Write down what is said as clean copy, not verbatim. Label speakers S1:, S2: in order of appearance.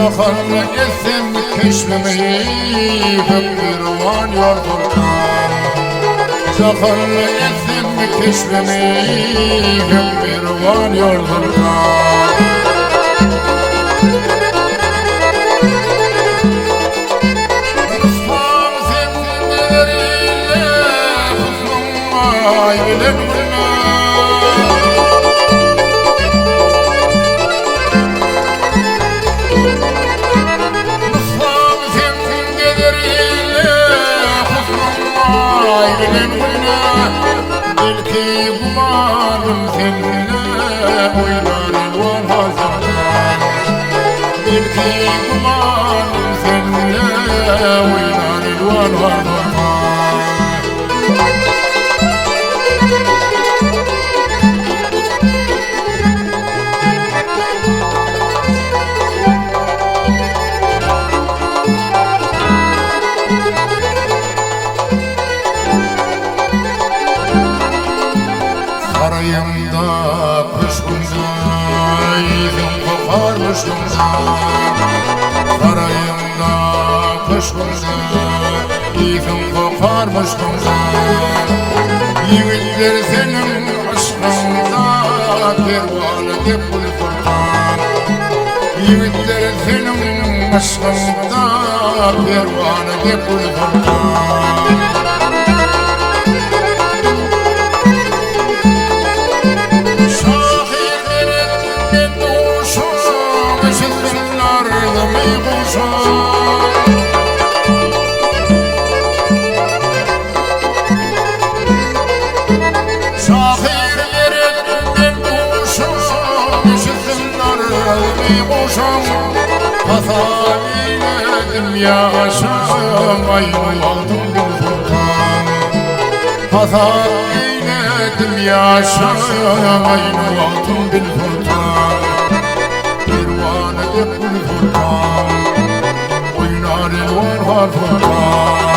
S1: Çakallı esem keşmemeyi hep bir van yordurkan. Çakallı esem keşmemeyi hep bir van yordurkan. Rıstvan sevgileriyle huzuruma eğlenme. Belki kumarım seninle oynar elvan hazırlar. Belki kumarım seninle oynar elvan hazırlar. Sarayımda kuşkunca izin koparmışkunca. Sarayımda kuşkunca izin koparmışkunca. Yiğitler senin aşkında pervanı depul furkan. Yiğitler senin aşkında pervanı depul furkan. Hata eyledim yaşam aynı aldım bir furkan. Hata eyledim yaşam aynı aldım bir furkan. Pervane de kul furkan oynar elvan var furkan.